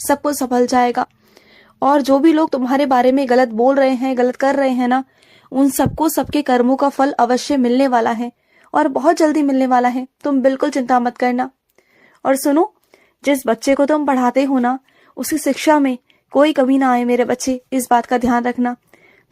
सब कुछ संभल जाएगा। और जो भी लोग तुम्हारे बारे में गलत बोल रहे हैं, गलत कर रहे हैं ना, उन सबको सबके कर्मों का फल अवश्य मिलने वाला है और बहुत जल्दी मिलने वाला है। तुम बिल्कुल चिंता मत करना। और सुनो, जिस बच्चे को तुम पढ़ाते हो ना, उसकी शिक्षा में कोई कमी ना आए मेरे बच्चे, इस बात का ध्यान रखना।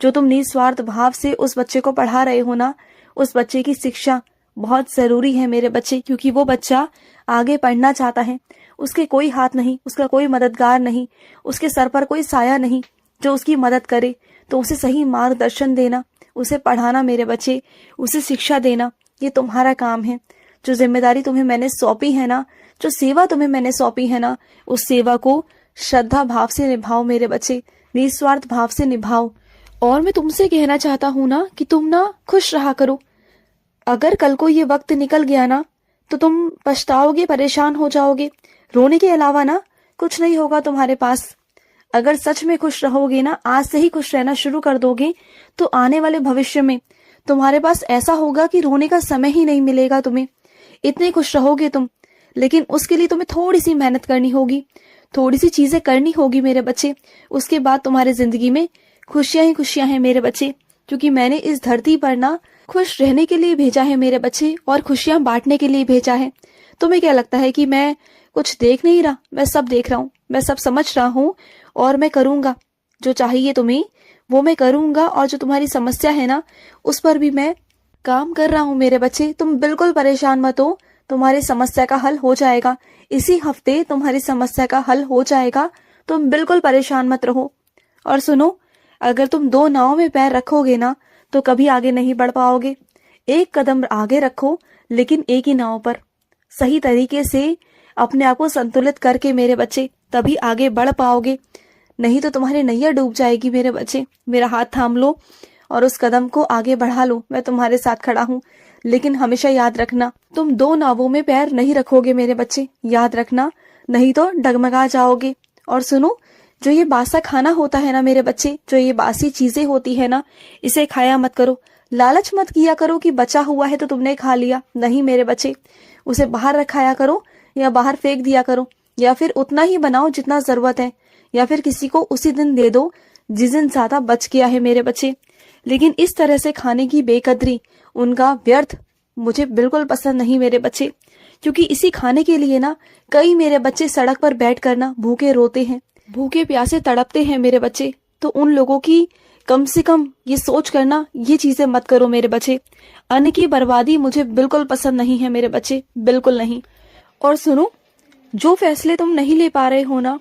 जो तुम निस्वार्थ भाव से उस बच्चे को पढ़ा रहे हो ना, उस बच्चे की शिक्षा बहुत जरूरी है मेरे बच्चे, क्योंकि वो बच्चा आगे पढ़ना चाहता है। उसके कोई हाथ नहीं, उसका कोई मददगार नहीं, उसके सर पर कोई साया नहीं जो उसकी मदद करे। तो उसे सही मार्गदर्शन देना, उसे पढ़ाना मेरे बच्चे, उसे शिक्षा देना, ये तुम्हारा काम है। जो जिम्मेदारी तुम्हें मैंने सौंपी है ना, जो सेवा तुम्हें मैंने सौंपी है ना, उस सेवा को श्रद्धा भाव से निभाओ मेरे बच्चे, निस्वार्थ भाव से निभाओ। और मैं तुमसे कहना चाहता हूँ ना कि तुम ना खुश रहा करो। अगर कल को ये वक्त निकल गया ना, तो तुम पछताओगे, परेशान हो जाओगे। रोने के अलावा ना कुछ नहीं होगा तुम्हारे पास। अगर सच में खुश रहोगे ना, आज से ही खुश रहना शुरू कर दोगे, तो आने वाले भविष्य में तुम्हारे पास ऐसा होगा कि रोने का समय ही नहीं मिलेगा तुम्हें। इतने खुश रहोगे तुम। लेकिन उसके लिए तुम्हें थोड़ी सी मेहनत करनी होगी, थोड़ी सी चीजें करनी होगी मेरे बच्चे। उसके बाद तुम्हारी जिंदगी में खुशियां ही खुशियां हैं मेरे बच्चे, क्योंकि मैंने इस धरती पर ना खुश रहने के लिए भेजा है मेरे बच्चे, और खुशियां बांटने के लिए भेजा है। तुम्हें क्या लगता है कि मैं कुछ देख नहीं रहा? मैं सब देख रहा हूँ, मैं सब समझ रहा हूँ, और मैं करूंगा जो चाहिए तुम्हें, वो मैं करूंगा। और जो तुम्हारी समस्या है ना, उस पर भी मैं काम कर रहा हूँ मेरे बच्चे। तुम बिल्कुल परेशान मत हो, तुम्हारी समस्या का हल हो जाएगा। इसी हफ्ते तुम्हारी समस्या का हल हो जाएगा, तुम बिल्कुल परेशान मत रहो। और सुनो, अगर तुम दो नाव में पैर रखोगे ना, तो कभी आगे नहीं बढ़ पाओगे। एक कदम आगे रखो, लेकिन एक ही नाव पर। सही तरीके से अपने आप को संतुलित करके मेरे बच्चे, तभी आगे बढ़ पाओगे। नहीं तो तुम्हारी नैया डूब जाएगी मेरे बच्चे। मेरा हाथ थाम लो और उस कदम को आगे बढ़ा लो। मैं तुम्हारे साथ खड़ा हूँ, लेकिन हमेशा याद रखना, तुम दो नावों में पैर नहीं रखोगे मेरे बच्चे, याद रखना, नहीं तो डगमगा जाओगे। और सुनो, जो ये बासा खाना होता है ना मेरे बच्चे, जो ये बासी चीजें होती है ना, इसे खाया मत करो। लालच मत किया करो कि बचा हुआ है तो तुमने खा लिया। नहीं मेरे बच्चे, उसे बाहर रखाया करो, या बाहर फेंक दिया करो, या फिर उतना ही बनाओ जितना जरूरत है, या फिर किसी को उसी दिन दे दो जिस दिन ज्यादा बच गया है मेरे बच्चे। लेकिन इस तरह से खाने की बेकदरी, उनका व्यर्थ मुझे बिल्कुल पसंद नहीं मेरे बच्चे, क्योंकि इसी खाने के लिए ना कई मेरे बच्चे सड़क पर बैठ कर ना भूखे रोते हैं, भूखे प्यासे तड़पते हैं मेरे बच्चे। तो उन लोगों की कम से कम ये सोच करना, ये चीजें मत करो मेरे बच्चे। अन्न की बर्बादी मुझे बिल्कुल पसंद नहीं है मेरे बच्चे, बिल्कुल नहीं। और सुनो, जो फैसले तुम नहीं ले पा रहे हो ना,